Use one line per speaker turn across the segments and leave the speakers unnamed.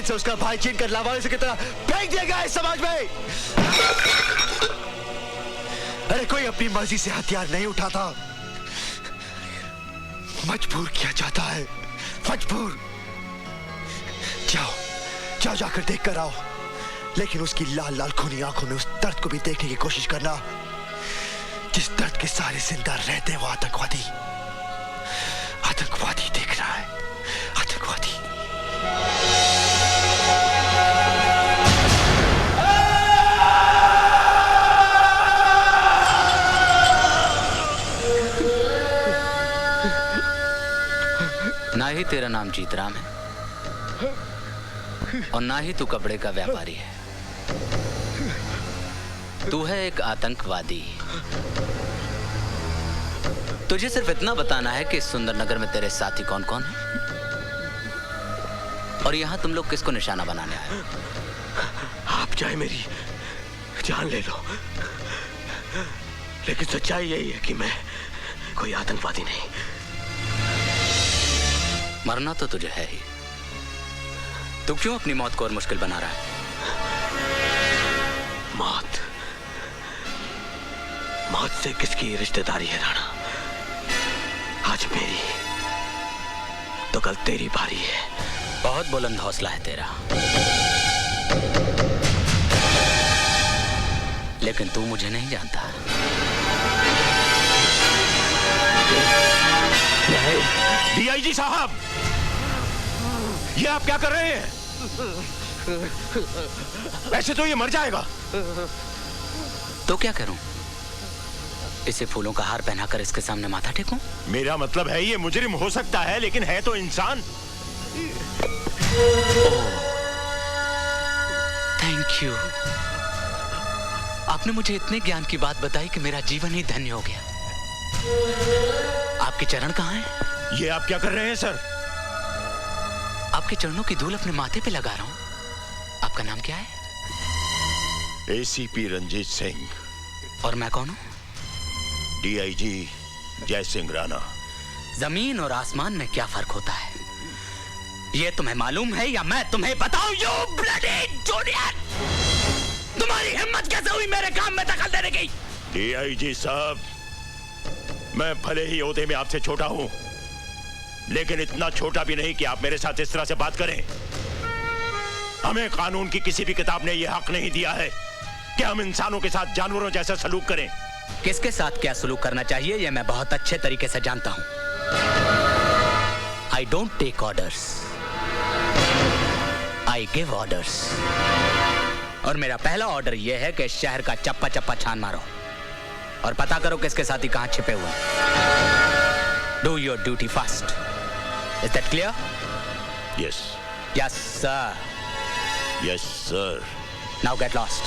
से उसका भाई छीन कर लावारिस की तरह फेंक दिया गया है समाज में। अरे कोई अपनी मर्जी से हथियार नहीं उठाता, मजबूर किया जाता है, मजबूर। जाओ जाओ जाकर देख कर आओ, लेकिन उसकी लाल लाल खूनी आंखों में उस दर्द को भी देखने की कोशिश करना जिस दर्द के सारे जिंदा रहते हैं। वो आतंकवादी, आतंकवादी देख रहा है, आतंकवादी।
ना ही तेरा नाम जीतराम है और ना ही तू कपड़े का व्यापारी है। तू है एक आतंकवादी। तुझे सिर्फ इतना बताना है कि इस सुंदर नगर में तेरे साथी कौन कौन है और यहाँ तुम लोग किसको निशाना बनाने आए।
आप चाहे मेरी जान ले लो, लेकिन सच्चाई यही है कि मैं कोई आतंकवादी नहीं।
मरना तो तुझे है ही, तू क्यों अपनी मौत को और मुश्किल बना रहा है।
मौत, मौत से किसकी रिश्तेदारी है राणा। आज मेरी तो कल तेरी बारी है।
बहुत बुलंद हौसला है तेरा, लेकिन तू मुझे नहीं जानता।
डीआईजी साहब, ये आप क्या कर रहे हैं? ऐसे तो ये मर जाएगा।
तो क्या करूं? इसे फूलों का हार पहनाकर इसके सामने माथा टेकूं?
मेरा मतलब है ये मुजरिम हो सकता है, लेकिन है तो इंसान।
Thank you. आपने मुझे इतने ज्ञान की बात बताई कि मेरा जीवन ही धन्य हो गया। आपके चरण कहाँ हैं?
ये आप क्या कर रहे हैं सर?
आपके चरणों की धूल अपने माथे पे लगा रहा हूं। आपका नाम क्या है?
एसीपी रंजीत सिंह।
और मैं कौन हूं?
डीआईजी जय सिंह राणा।
जमीन और आसमान में क्या फर्क होता है, ये तुम्हें मालूम है या मैं तुम्हें बताऊं? यू ब्लडी जूनियर, तुम्हारी हिम्मत कैसे हुई मेरे काम में दखल देने की?
डीआईजी साहब, मैं भले ही ओहदे में आपसे छोटा हूं, लेकिन इतना छोटा भी नहीं कि आप मेरे साथ इस तरह से बात करें। हमें कानून की किसी भी किताब ने यह हक नहीं दिया है कि हम इंसानों के साथ जानवरों जैसा सलूक करें।
किसके साथ क्या सलूक करना चाहिए यह मैं बहुत अच्छे तरीके से जानता हूं। I don't take orders, I give orders. और मेरा पहला ऑर्डर यह है कि शहर का चप्पा चप्पा छान मारो और पता करो किसके साथी कहां छिपे हुए हैं। Do your duty fast. Is that clear?
Yes.
Yes sir.
Yes sir.
Now get lost.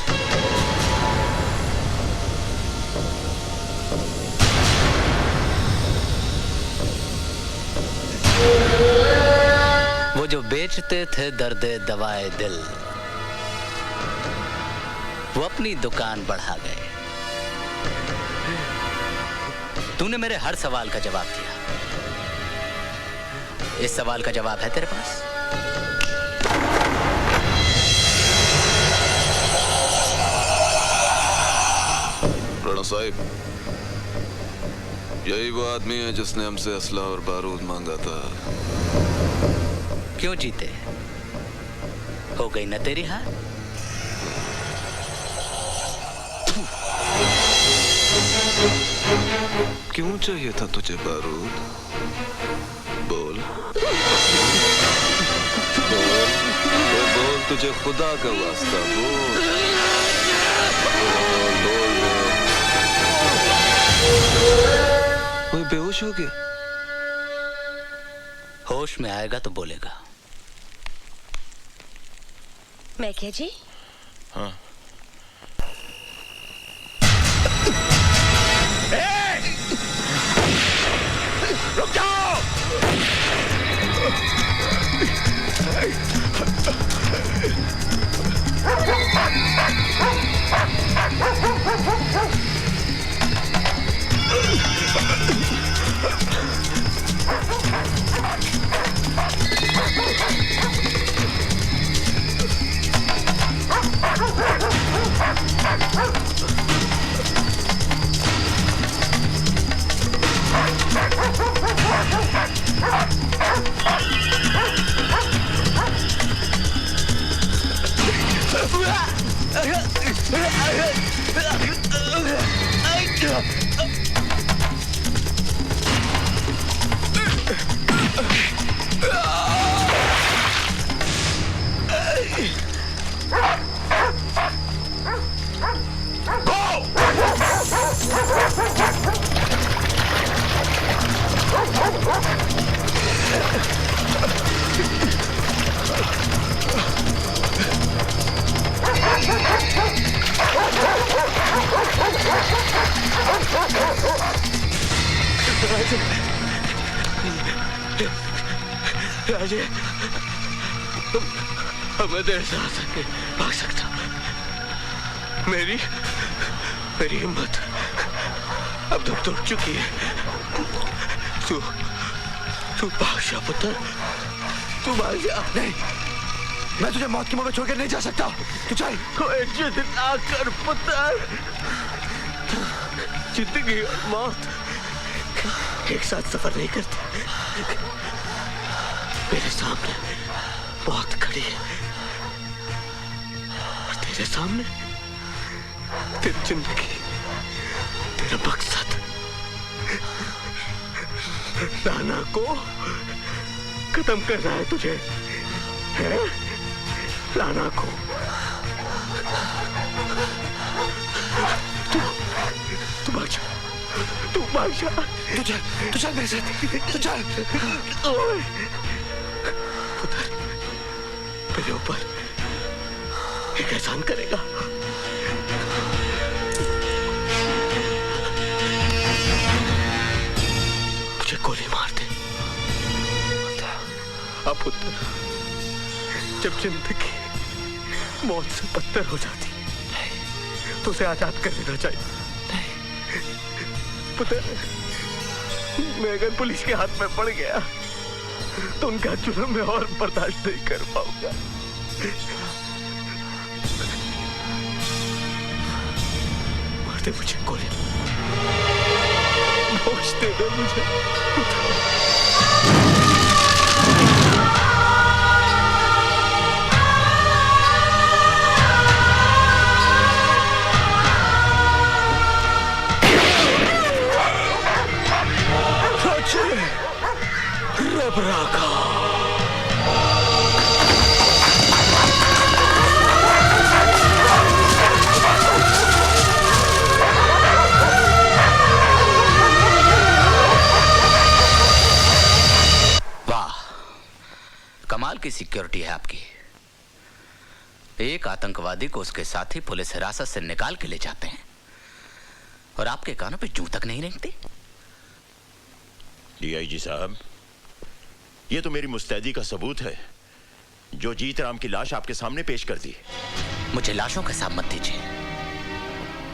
वो जो बेचते थे दर्दे दवाए दिल, वो अपनी दुकान बढ़ा गए। तूने मेरे हर सवाल का जवाब दिया। इस सवाल का जवाब है तेरे पास?
राणा साहिब, यही वो आदमी है जिसने हमसे असला और बारूद मांगा था।
क्यों जीते? हो गई न तेरी हार?
क्यों चाहिए था तुझे बारूद? बोल बोल बोल, तुझे खुदा का वास्ता बोल बोल बोल। वो बेहोश हो गया?
होश में आएगा तो बोलेगा।
मैं क्या जी?
हाँ। रुक जाओ!
राजे, मैं तेरे साथ भाग सकता। मेरी हिम्मत अब तो टूट चुकी है। तू भाग जा पुत्र, तू भाग जा। नहीं, मैं तुझे मौत के मुंह में छोड़कर नहीं जा सकता। तू चल। कोई जिद ना कर पुत्र, जिंदगी और मौत एक साथ सफर नहीं करते। मेरे सामने मौत खड़ी है और तेरे सामने तेरी जिंदगी, तेरा मकसद। राणा को खत्म करना है तुझे, है? राणा को तू भाग जा, तू भाग जा। तू चल मेरे साथ, तू चल। ओए पुत्र, मेरे ऊपर एक एहसान करेगा। मुझे गोली मार दे। अब पुत्र, जब जिंदगी मौत से बदतर हो जाती तो उसे आजाद कर देना चाहिए। पुत्र, मैं अगर पुलिस के हाथ में पड़ गया तो उनका जुर्म मैं और बर्दाश्त नहीं कर पाऊंगा। मार दे मुझे गोली, होश दे दे मुझे।
कमाल की सिक्योरिटी है आपकी। एक आतंकवादी को उसके साथी पुलिस हिरासत से निकाल के ले जाते हैं और आपके कानों पे जूं तक नहीं रेंगती।
डीआईजी साहब, ये तो मेरी मुस्तैदी का सबूत है जो जीत राम की लाश आपके सामने पेश कर दी।
मुझे लाशों का हिसाब मत दीजिए,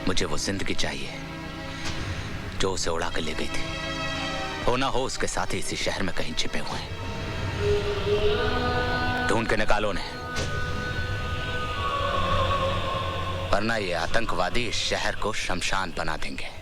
मुझे वो जिंदगी चाहिए जो उसे उड़ा कर ले गई थी। हो ना हो उसके साथी इसी शहर में कहीं छिपे हुए हैं। ढूंढ के निकालो ने, वरना ये आतंकवादी इस शहर को शमशान बना देंगे।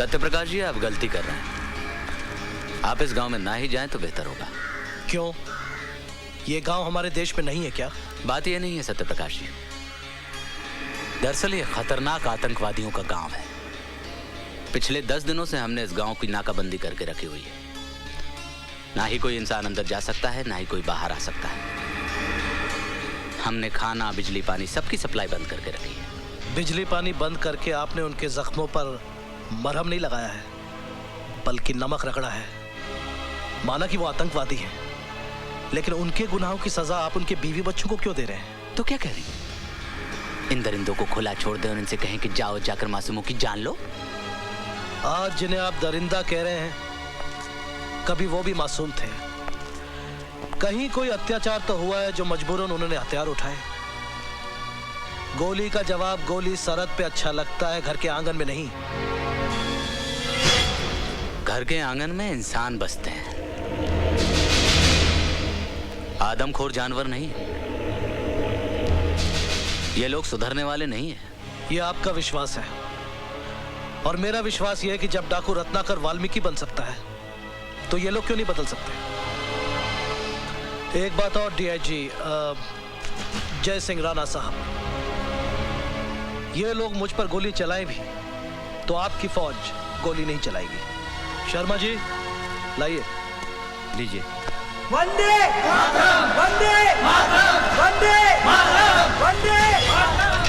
सत्यप्रकाश जी, आप गलती कर रहे हैं। आप इस गांव में ना ही जाएं तो बेहतर होगा।
क्यों? ये गांव हमारे देश में नहीं है क्या?
बात ये नहीं है सत्यप्रकाश जी। दरअसल ये खतरनाक आतंकवादियों का गांव है। पिछले 10 दिनों से हमने इस गांव की नाकाबंदी करके रखी हुई है। ना ही कोई इंसान अंदर जा सकता है, ना ही कोई बाहर आ सकता है। हमने खाना, बिजली, पानी सबकी सप्लाई बंद करके रखी है।
बिजली पानी बंद करके आपने उनके जख्मों पर मरहम नहीं लगाया है, बल्कि नमक रगड़ा है। माना कि वो आतंकवादी हैं, लेकिन उनके गुनाहों की सजा आप उनके बीवी बच्चों को क्यों दे रहे हैं?
तो क्या कह रही? इन दरिंदों को खुला छोड़ दें और इनसे कहें कि जाओ जाकर मासूमों की जान लो।
आज जिन्हें आप दरिंदा कह रहे हैं, कभी वो भी मासूम थे। कहीं कोई अत्याचार तो हुआ है जो मजबूरन उन्होंने हथियार उठाए। गोली का जवाब गोली सरहद पे अच्छा लगता है, घर के आंगन में नहीं।
घर के आंगन में इंसान बसते हैं, आदमखोर जानवर नहीं। ये लोग सुधरने वाले नहीं हैं।
ये आपका विश्वास है, और मेरा विश्वास ये है कि जब डाकू रत्नाकर वाल्मीकि बन सकता है, तो ये लोग क्यों नहीं बदल सकते? एक बात और डीआईजी जय सिंह राणा साहब, ये लोग मुझ पर गोली चलाएं भी तो आपकी फौज गोली नहीं चलाएगी। शर्मा जी लाइए।
लीजिए।
वंदे मातरम, वंदे मातरम, वंदे मातरम, वंदे मातरम।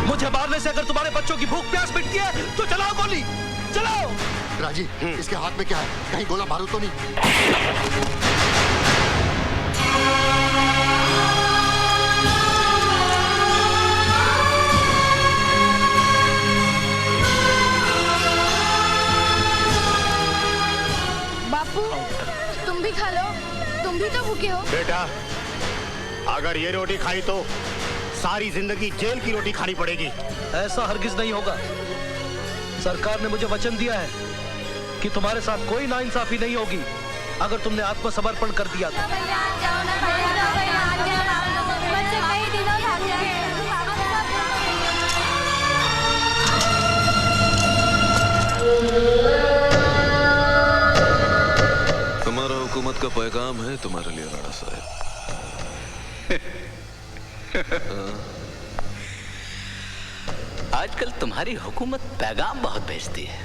मुझे मारने से अगर तुम्हारे बच्चों की भूख प्यास मिटती है तो चलाओ गोली, चलाओ।
राजी, इसके हाथ में क्या है? कहीं गोला बारूद तो नहीं?
बापू, तुम भी खा लो, तुम भी तो भूखे हो।
बेटा, अगर ये रोटी खाई तो सारी जिंदगी जेल की रोटी खानी पड़ेगी।
ऐसा हरगिज नहीं होगा। सरकार ने मुझे वचन दिया है कि तुम्हारे साथ कोई नाइंसाफी नहीं होगी अगर तुमने आत्मसमर्पण कर दिया तो।
हमारा हुकूमत का पैगाम है तुम्हारे लिए राणा साहब।
आजकल तुम्हारी हुकूमत पैगाम बहुत भेजती है,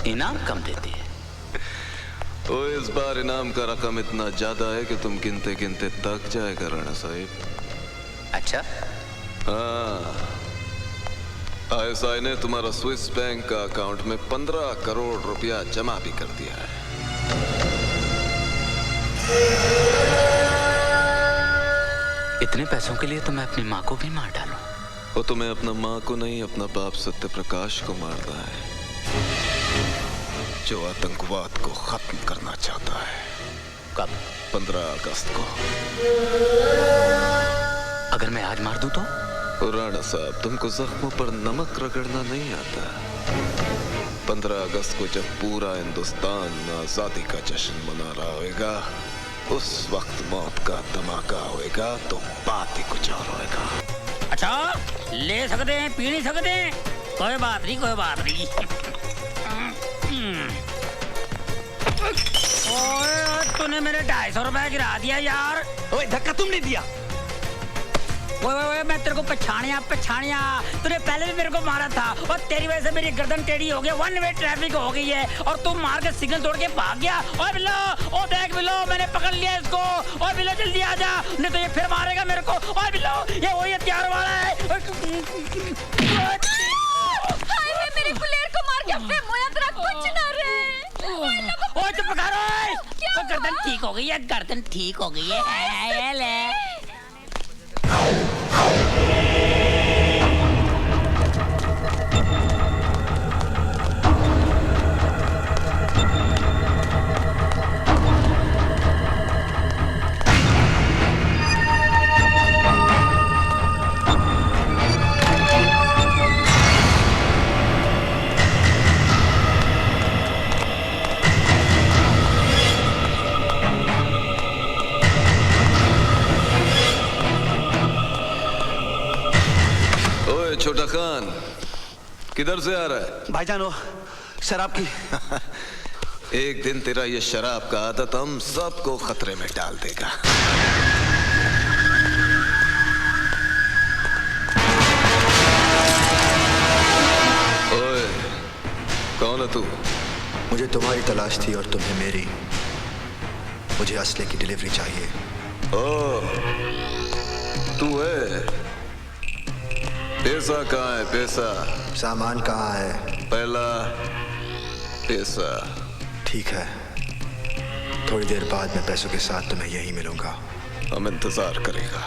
इनाम कम देती है।
ओ, इस बार इनाम का रकम इतना ज्यादा है कि तुम गिनते गिनते थक जाएगा राणा साहब।
अच्छा,
हाँ, आईएसआई ने तुम्हारा स्विस बैंक का अकाउंट में 15 करोड़ रुपया जमा भी कर दिया है।
इतने पैसों के लिए तो मैं अपनी माँ को भी मार डालूं।
वो तुम्हें अपना माँ को नहीं, अपना बाप सत्यप्रकाश को मारना है, जो आतंकवाद को खत्म करना चाहता है।
कब?
15 अगस्त को।
अगर मैं आज मार दूं तो?
राणा साहब, तुमको जख्मों पर नमक रगड़ना नहीं आता। 15 अगस्त को जब पूरा हिंदुस्तान आजादी का जश्न मना रहा होगा, उस वक्त मौत का धमाका होएगा तो बात ही कुछ और होएगा।
अच्छा, ले सकते हैं, पी नहीं सकते, कोई बात नहीं, कोई बात नहीं। ओए, तूने मेरे 250 रुपए गिरा दिया यार।
ओए, धक्का तुमने दिया।
ओए, मैं तेरे को पछाणिया, तूने पहले भी मेरे को मारा था और तेरी वजह से मेरी गर्दन टेढ़ी हो गई, 1 वे ट्रैफिक हो गई है और तू मार के सिग्नल तोड़ के भाग गया। ओए बिल्लो, ओ देख बिल्लो, मैंने पकड़ लिया इसको। ओए बिल्लो, जल्दी आ जा, नहीं तो ये फिर मारेगा मेरे को। ओए बिल्लो, ये वही हथियार वाला है।
हाय, मेरी बुलेट को मार के अपने मोया तेरा कुछ ना रहे।
ओए चुप कर, ओए, गर्दन ठीक हो गई है, गर्दन ठीक हो गई है। ले
खान किधर से आ रहा है?
भाईजान वो शराब की
एक दिन तेरा ये शराब का आदत हम सबको खतरे में डाल देगा। ओए, कौन है तू?
मुझे तुम्हारी तलाश थी और तुम्हें मेरी। मुझे असले की डिलीवरी चाहिए।
ओ, तू है? पैसा कहाँ है? पैसा?
सामान कहाँ है?
पहला पैसा।
ठीक है, थोड़ी देर बाद मैं पैसों के साथ तुम्हें यहीं मिलूंगा।
हम इंतजार करेगा।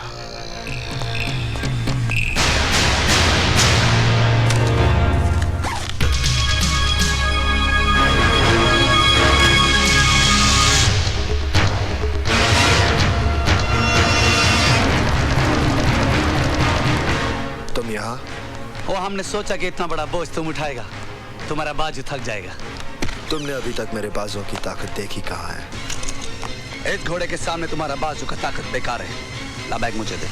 तुम यहाँ?
वो हमने सोचा कि इतना बड़ा बोझ तुम उठाएगा, तुम्हारा बाजू थक जाएगा।
तुमने अभी तक मेरे बाजों की ताकत देखी कहाँ है?
इस घोड़े के सामने तुम्हारा बाजू का ताकत बेकार है। ला बैग मुझे दे।